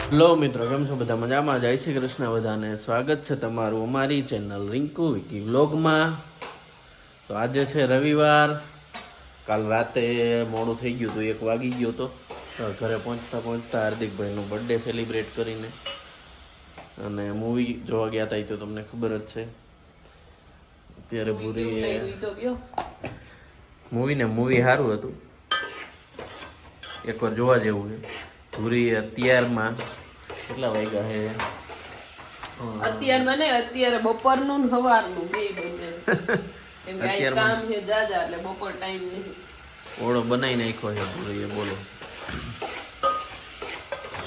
Hello મિત્રો, કેમ છો બધા? મજામાં? જય શ્રી કૃષ્ણ બધાને. સ્વાગત છે તમારું અમારી ચેનલ રિંકુ વિકી વ્લોગમાં. તો આજે છે રવિવાર. કાલ રાતે મોડું થઈ ગયું હતું, 1 વાગી ગયો હતો ઘરે પહોંચતા પહોંચતા હાર્દિકભાઈનો બર્થડે સેલિબ્રેટ કરીને. અને મૂવી જોવા ગયા હતા, એ તો તમને ખબર જ છે. અત્યારે પૂરી મૂવી સારું હતું, એકવાર જોવા જેવું છે. પૂરી અત્યારમાં કેટલા વાગ્યા છે? અત્યારમાં નહીં, અત્યારે બપોરનું ને સવારનું બે બને. એમ કે કામ છે જાજા એટલે બપોર ટાઈમ નહીં. ઓળો બનાવી નાખ્યો છે પૂરી, બોલો.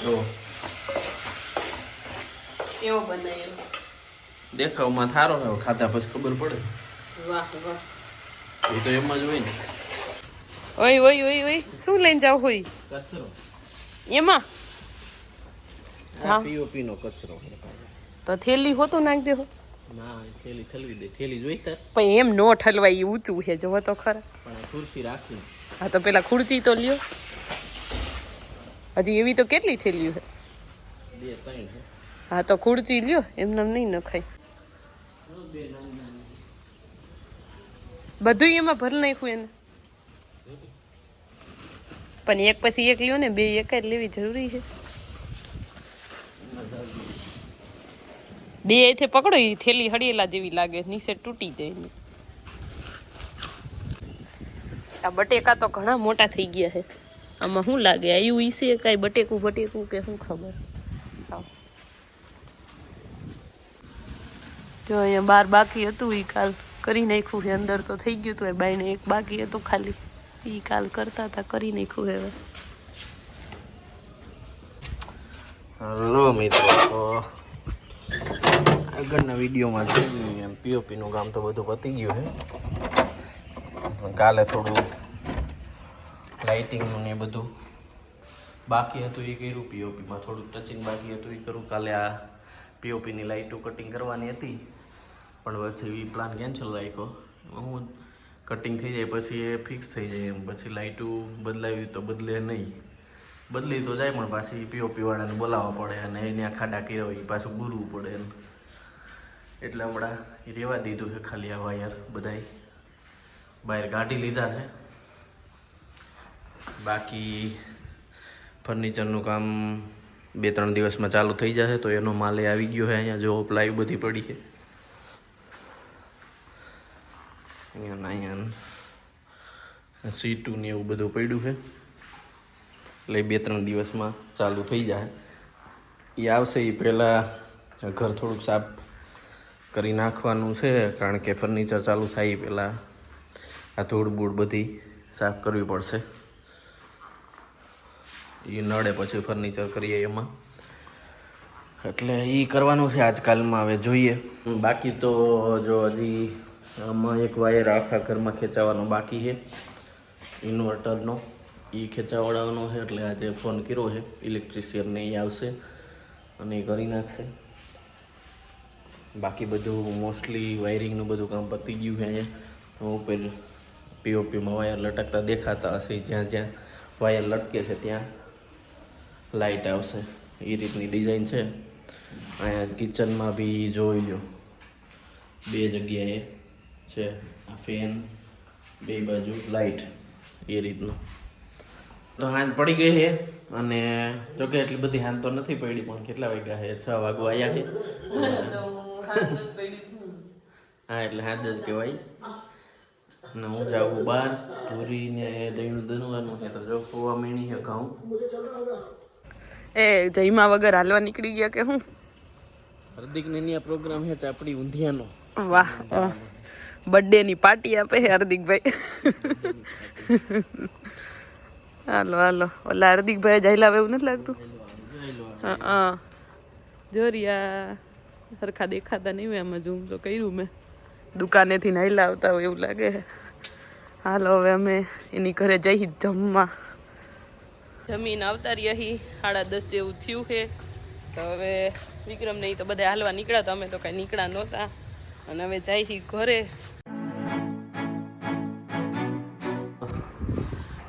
જો કેવો બનાવ્યો? દેખાવમાં થારો છે, ખાધા પછી ખબર પડે. વાહ વાહ, એ તો એમ જ હોય ને. ઓય ઓય ઓય ઓય, શું લઈને જાવ હોય કચરો એમાં? પીઓપી નો કચરો તો થેલી હોતું નાખ દેહો. ના, થેલી ઠલવી દે. થેલી જોઈ તાર? પણ એમ નો ઠલવાય, એ ઊંચું છે, જોવો તો ખરા. પણ ખુરશી રાખી. હા તો પેલા ખુરચી તો લ્યો. હજી એવી તો કેટલી થેલીઓ છે? 2-3 છે. હા તો ખુરચી લ્યો, એમને નહીં નખાય. બધું એમાં ભરી નાખ્યું એને. પણ એક પછી એક લ્યો ને, બે એક જ લેવી જરૂરી છે. બે અહીંથી પકડો, એ થેલી હળિયેલા જેવી લાગે, નીચે તૂટી જાય. આ બટેકા તો ઘણા મોટા થઈ ગયા છે. આમાં શું લાગે, આવ્યું ઈસે કાંઈ બટેકું બટેકું કે શું ખબર. જો અહીંયા બાર બાકી હતું, એ કાલ કરી નાખ્યું છે. અંદર તો થઈ ગયું હતું, એ બાઈને એક બાકી હતું ખાલી, એ કાલ કરતા હતા, કરી નાખ્યું હવે. હેલો મિત્રો, તો આગળના વિડીયોમાં જોઈએ એમ પીઓપીનું કામ તો બધું પતી ગયું છે. કાલે થોડું લાઇટિંગનું ને એ બધું બાકી હતું, એ કર્યું. પીઓપીમાં થોડું ટચિંગ બાકી હતું, એ કરું. કાલે આ પીઓપીની લાઇટો કટિંગ કરવાની હતી, પણ પછી એ પ્લાન કેન્સલ રાખ્યો. હું કટિંગ થઈ જાય પછી એ ફિક્સ થઈ જાય એમ, પછી લાઇટો બદલાવી તો બદલે નહીં. બદલી તો જાય પણ પાછી પીઓપી વાળાને બોલાવવા પડે, અને એને આ ખાડા કર્યા હોય એ પાછું ગુરવું પડે એમ. એટલે હમણાં એ રહેવા દીધું છે. ખાલી આ વાયર બધાય બહાર કાઢી લીધા છે. બાકી ફર્નિચરનું કામ 2-3 દિવસમાં ચાલુ થઈ જશે, તો એનો માલ આવી ગયો છે. અહીંયા જો પ્લાય બધી પડી છે, અહીંયા સીટું ને એવું બધું પડ્યું છે. એટલે 2-3 દિવસમાં ચાલુ થઈ જાય. એ આવશે એ પહેલાં ઘર થોડુંક સાફ કરી નાખવાનું છે, કારણ કે ફર્નિચર ચાલુ થાય એ પહેલાં આ ધૂળ બૂળ બધી સાફ કરવી પડશે. એ નડે પછી ફર્નિચર કરીએ એમાં, એટલે એ કરવાનું છે આજકાલમાં. હવે જોઈએ. બાકી તો જો હજી આમાં એક વાયર આખા ઘરમાં ખેંચાવાનો બાકી છે, ઇન્વર્ટરનો. એ ખેંચાવડાવવાનો છે, એટલે આજે ફોન કર્યો છે ઇલેક્ટ્રિશિયનને, એ આવશે અને એ કરી નાખશે. બાકી બધું મોસ્ટલી વાયરિંગનું બધું કામ પતી ગયું છે. અહીંયા ઉપર પીઓપીમાં વાયર લટકતા દેખાતા હશે, જ્યાં જ્યાં વાયર લટકે છે ત્યાં લાઇટ આવશે. એ રીતની ડિઝાઇન છે. અહીંયા કિચનમાં બી જોઈ લો, 2 જગ્યાએ છે આ ફેન, 2 બાજુ લાઇટ, એ રીતનું. તો હાંજ પડી ગઈ છે, અને જોકે એટલી બધી હાંજ તો નથી પડી, પણ કેટલા વાગ્યા છે? 6 વાગવા આવ્યા છે. હા, એટલે હાંજ જ કહેવાય. ને હું જાઉં બહાર, પૂરીને દહીંનું દનવાનું છે, તો જો ખોવા મીણી છે ઘઉં. એ જઈમાં વગર હાલવા નીકળી ગયા કે હું? હાર્દિકને ત્યાં પ્રોગ્રામ છે ચાપડી ઊંધિયાનો. વાહ, બર્થડે ની પાર્ટી આપે છે હાર્દિકભાઈ. હાલો હાલો, ઓલા હાર્દિકભાઈ જ હાલ્યા એવું નથી લાગતું? હા, જોરિયા સરખા દેખાતા નહીં હોય આમાં. ઝૂમ તો કર્યું મેં, દુકાનેથી નાઈલા આવતા હોય એવું લાગે છે. હાલો હવે અમે એની ઘરે જઈ જમવા. જમીન આવતા રહ્યા, 10:30 જેવું થયું છે. તો હવે વિક્રમ ને તો બધા હાલવા નીકળ્યા, તો અમે તો કાંઈ નીકળ્યા નહોતા, અને હવે જાય ઘરે.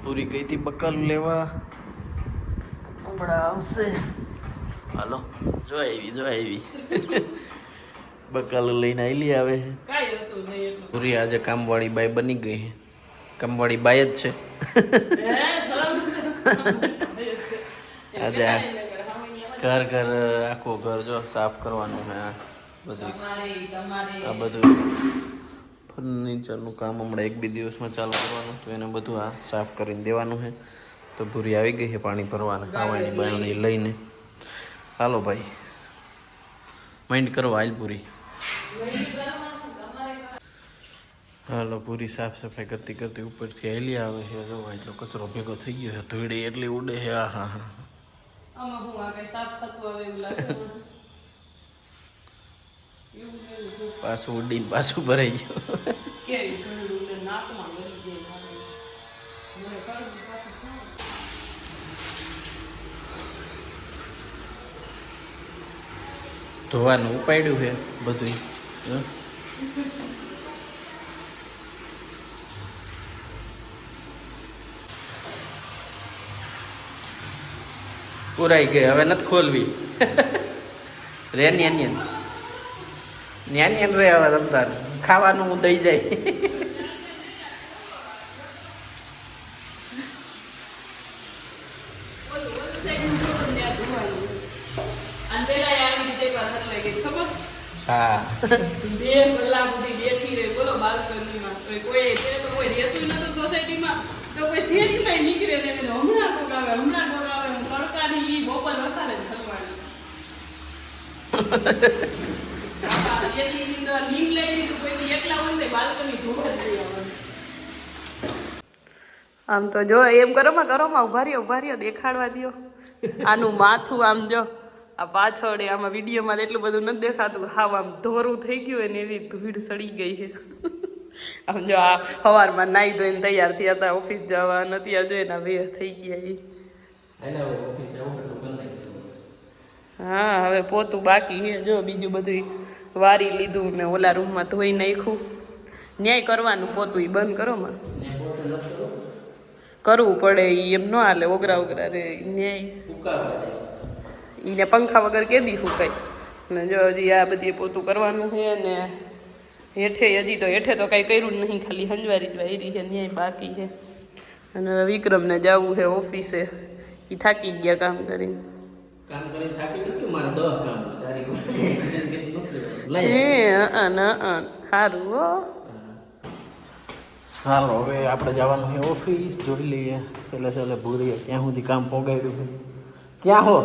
પૂરી ગઈ હતી બકાલું લેવા, હમણાં આવશે. હાલો જો આવી બકાલો લઈને આવેલી આવે કાંઈ હતું નહીં એટલું. પૂરી આજે કામવાળી બાઈ બની ગઈ છે. કામવાળી બાઈ જ છે આજે આ ઘર આખું ઘર જો સાફ કરવાનું છે આ બધું આ બધું ફર્નિચરનું કામ હમણાં 1-2 દિવસમાં ચાલુ કરવાનું તો એને બધું આ સાફ કરીને દેવાનું છે. તો ભૂરી આવી ગઈ છે પાણી ભરવાના ખાવાની બાયોને લઈને. હાલો ભાઈ માઇન્ડ કરો હાલ પૂરી. હાલો પૂરી સાફ સફાઈ કરતી કરતી ઉપરથી હાલી આવે છે. જો એટલો કચરો ભેગો થઈ ગયો છે. ધૂળી એટલી ઉડે છે. આ હા હા આમાં હું આ કઈ સાફ થતું આવે એવું લાગે મને. પાછું ઉડીને પાછું ભરાઈ ગયું. કેવી ધૂળ ઉડે નાકમાં ગળી જાય મારે. મને કરવું પાછું થાય. ધોવાનું ઉપાડ્યું છે બધું. પુરાઈ ગઈ હવે નથી ખોલવી. રે ન્યાન રે હવે રમતા ખાવાનું હું દઈ જાય. હા 2 કલાક સુધી બેઠી રહી બોલો બાલ્કનીમાં. કોઈ રહેતું નતું સોસાયટીમાં તો કોઈ શેરીમાં નીકળે ને હમણાં કોક આવે હું તડકાની બપોર વસાડે થવાની. લીમ લઈ લીધું કોઈ એકલા હોય ને બાલ્કની ધોવા જ આમ તો જો એમ કરોમાં ઉભા રહ્યો દેખાડવા દ્યો. આનું માથું આમ જો આ પાછળ આમાં વિડીયોમાં એટલું બધું નથી દેખાતું. હાવ આમ ધોરું થઈ ગયું હોય ને એવી ધૂળ સડી ગઈ છે. આમ જો આ સવારમાં નાહી ધોઈને તૈયાર થયા હતા ઓફિસ જવા નથી જો એના બે થઈ ગયા એ. હા હવે પોતું બાકી છે જો બીજું બધું વારી લીધું ને ઓલા રૂમમાં ધોઈ નાખ્યું. ન્યાય કરવાનું પોતું એ બંધ કરો માં કરવું પડે એમ ન હાલે. ઓગરા રે ન્યાય એને પંખા વગર કેદી ફૂંકાય ને જો હજી આ બધી પોતું કરવાનું છે ને હેઠે તો કાંઈ કર્યું નહીં ખાલી હંજવારી જ વાયરી છે ન્યાય બાકી છે. અને હવે વિક્રમને જવું છે ઓફિસે. એ થાકી ગયા કામ કરીને. સારું હો. હાલો હવે આપણે જવાનું છે ઓફિસ. જોઈ લઈએ છેલ્લે ભૂરી ક્યાં સુધી કામ પોગાડ્યું છે. ક્યાં હો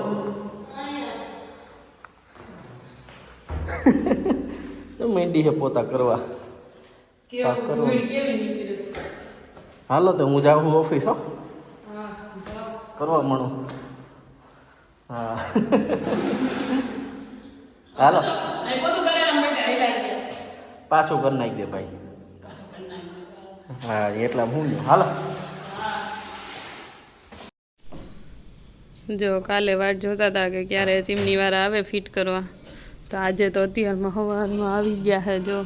મહેંદી છે પોતા કરવા સાફ કરવા. હાલો તો હું જાઉં ઓફિસ હો કરવા મળું. હા હાલો પાછું કરી નાખી દે ભાઈ. હા એટલા હું હાલો. જો કાલે વાટ જોતા હતા કે ક્યારે ચીમની વાળા આવે ફિટ કરવા. તો આજે તો અત્યારમાં સવારમાં આવી ગયા છે. જો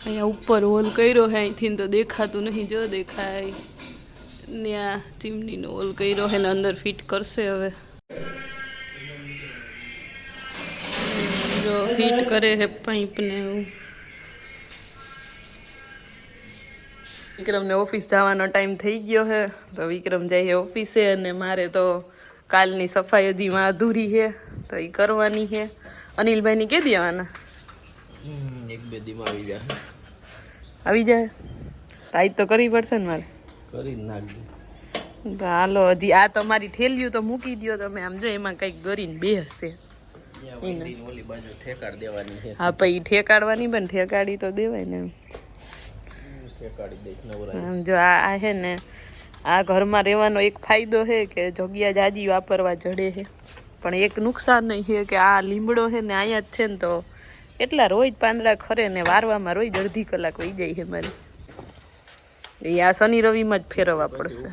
અહીંયા ઉપર હોલ કર્યો છે અહીંથી તો દેખાતું નહીં. જો દેખાય ત્યાં ચીમનીનો હોલ કર્યો છે ને અંદર ફિટ કરશે હવે. જો ફિટ કરે છે પાઇપને એવું. વિક્રમને ઓફિસ જવાનો ટાઈમ થઈ ગયો છે તો વિક્રમ જાય ઓફિસે. અને મારે તો કાલની સફાઈ હજીમાં અધૂરી છે તો એ કરવાની છે. અનિલભાઈની કે દેવાના 1-2 દીમાં આવી જાય તાઈ તો કરવી પડશે ને મારે. કરી નાખ તો હાલો હજી આ તમારી થેલીઓ તો મૂકી દો તમે. આમ જો એમાં કંઈક કરીને બે હશે. હા પછી ઠેકાડવાની પણ ઠેકાડી તો દેવાય ને. આમ જો આ છે ને આ ઘરમાં રહેવાનો એક ફાયદો છે કે જગ્યા જાજી વાપરવા જડે છે. પણ એક નુકસાન નહીં છે કે આ લીમડો છે ને અહીંયા જ છે ને તો એટલા રોજ પાંદડા ખરે ને વારવામાં રોજ 1/2 કલાક વહી જાય છે મારી. એ આ શનિ રવિમાં જ ફેરવવા પડશે.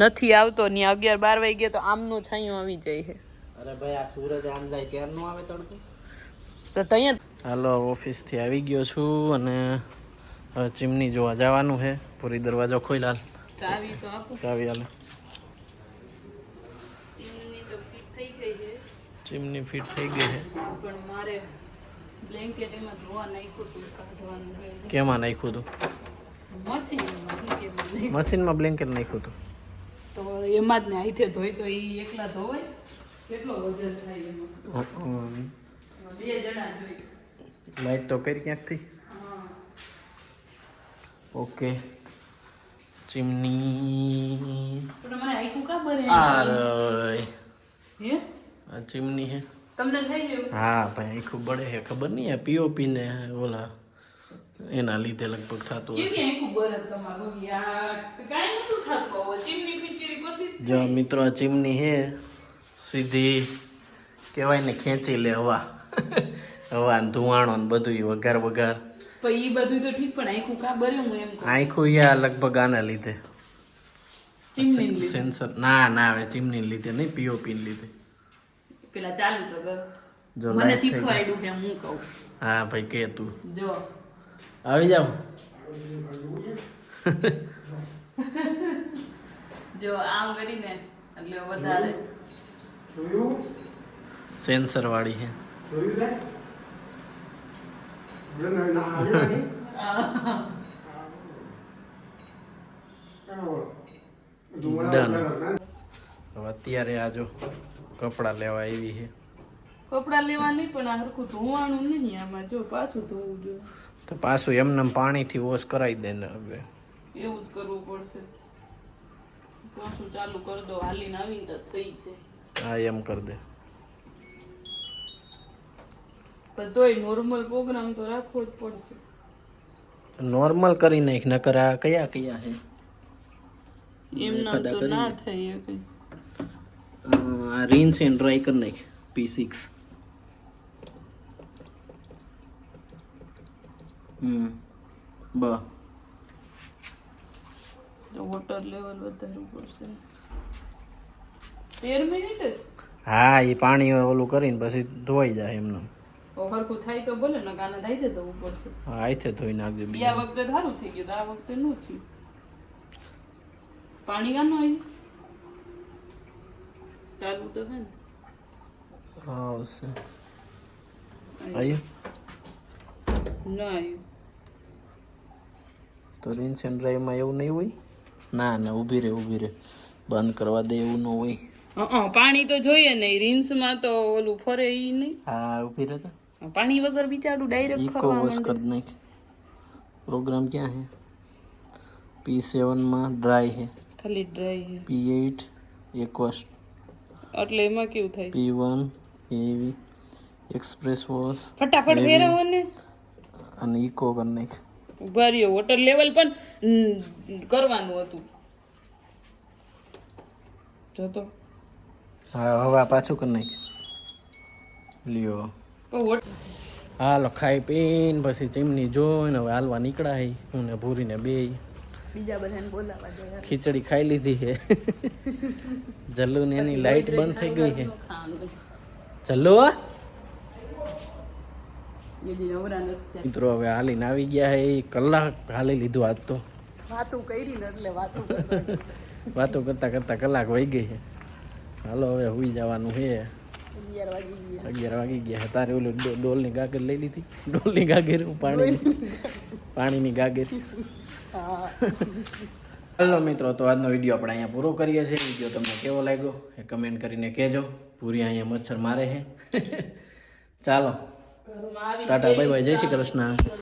નથી આવતો ને 11-12 વાગે તો આમનો છાંયો આવી જાય છે. અરે ભાઈ આ સૂરજ આમ જાય ક્યારે નો આવે તડકો. તો ત્યાં હાલો ઓફિસથી આવી ગયો છું અને હવે ચીમની જોવા જવાનું છે. પૂરી દરવાજો ખોલ હાલ. ચાવી તો આપો. ચાવી હાલ. ચીમની તો ચીમની ફિટ થઈ ગઈ છે. પણ મારે બ્લેન્કેટ એમાં ધોવા નાખ્યું હતું, કાઢવાનું છે. કેમાં નાખ્યું હતું? મશીનમાં બ્લેન્કેટ નાખ્યું હતું. તો એમાં જ ને હાથે ધોઈ તો એ એકલા ધોવાય, કેટલો વજન થાય એમાં. 2 જણા જોઈ. લાઈટ તો કરી ક્યાંકથી. ઓકે ચીમની પણ મને આખું કા બરે હે આ ચીમની હે. તમને થઈ ગયું? હા ભાઈ આખું બળે હે, ખબર નહીં આ પીઓપી ને ઓલા એના લીધે લગભગ થતું હોય. કેવી આખું બરે તમારું યાર, કાઈ નતું થતું. ચીમની ફિટકરી પછી જો મિત્રો આ ચીમની હે સીધી કહેવાય ને ખેંચી લે હવા. હવા ને ધુવાણો ને બધું વઘાર વઘાર. પણ ઈ બધું તો ઠીક, પણ આખું કા બરે હું એમ કહું. આખું યા લગભગ આના લીધે ચીમની લીધે. સેન્સર ના ના આવે ચીમની લીધે નહીં, પીઓપી ને લીધે. પેલા ચાલુ તો કર. જો મને લાઈટ થઈ ગઈ. શીખવાડ્યું કે હું કહું. હા ભાઈ કે તું જો આવી જાવ. જો આમ કરીને એટલે વધારે સેન્સર વાળી છે. ડન. હવે અત્યારે આ જો કપડાં લેવા આવી છે. કપડા લેવા નહીં, પણ આ હરખું ધોવાનું નહીં આમાં. જો પાછું ધોવું જોઈએ. તો પાછું એમને પાણીથી વોશ કરાવી દે ને હવે. એવું જ કરવું પડશે. પાછું ચાલુ કરી દો, હાલીને આવીને તો થઈ જાય. હા એમ કરી દે. બધોય નોર્મલ પ્રોગ્રામ તો રાખવો જ પડશે. નોર્મલ કરી નાખ, નકર આ કયા કયા છે એમના તો ના થાય કઈ. આ રિન્સ એન્ડ ડ્રાય કરી નાખ P6. બ વોટર લેવલ વધારવું પડશે. 13 મિનિટ જ. હા એ પાણી ઓલું કરીને પછી ધોઈ જાય એમને. હરખું થાય તો બોલે ને ગાના થાય છે ધોવું પડશે. હા આઈથે ધોઈ નાખજો. બીજા વખતે સારું થઈ ગયું, આ વખતે નું થયું. પાણી ગાનું આવ્યું ચાલુ તો છે ને. આવશે આવ્યું ના આવ્યું તો રિન્સ એન્ડ ડ્રાયમાં એવું નહીં હોય. ના ના ઊભી રહે બંધ કરવા દે એવું ન હોય. પાણી તો જોઈએ નહીં, રીન્સમાં તો ઓલું ફરે ઈ નહીં. હા ઊભી રહે. પાણી વગર બિચારું ડાયરેક્ટ ઇકો વોશ કરી નાખ. પ્રોગ્રામ ક્યાં है? P7 માં ડ્રાય है, ખાલી ડ્રાય છે. P8 એક્વસ, એટલે એમાં કેવું થાય? P1 હેવી, એક્સપ્રેસ વોશ ફટાફટ ફેરવો ને અને ઇકો કરી નાખ. ઉભા રહ્યો, વોટર લેવલ પણ કરવાનું હતું. જો તો હા હવે પાછું કરી નાખ. લ્યો હાલો ખાઈ પીને પછી ચીમની જોઈને હવે હાલવા નીકળ્યા હે. હું ને ભૂરીને બે બીજા બધાને બોલાવા જાય. ખીચડી ખાઈ લીધી છે. જલ્લુ ને એની લાઈટ બંધ થઈ ગઈ છે. જલ્લુ મિત્રો હવે હાલીને આવી ગયા હે. કલાક હાલી લીધું આજ તો. વાતો કરી ને એટલે વાતો કરતા કરતા કલાક વહી ગઈ છે. હાલો હવે હુઈ જવાનું છે. 11 વાગી ગયા. તારે ઓલું ડોલની ગાગર લઈ લીધી. ડોલની ગાગર પાણીની ગાગર. હાલો મિત્રો, તો આજનો વિડીયો આપણે અહીંયા પૂરો કરીએ છીએ. વિડીયો તમને કેવો લાગ્યો એ કમેન્ટ કરીને કહેજો. પૂરી અહીંયા મચ્છર મારે છે. ચાલો ટાટા બાય બાય, જય શ્રી કૃષ્ણ.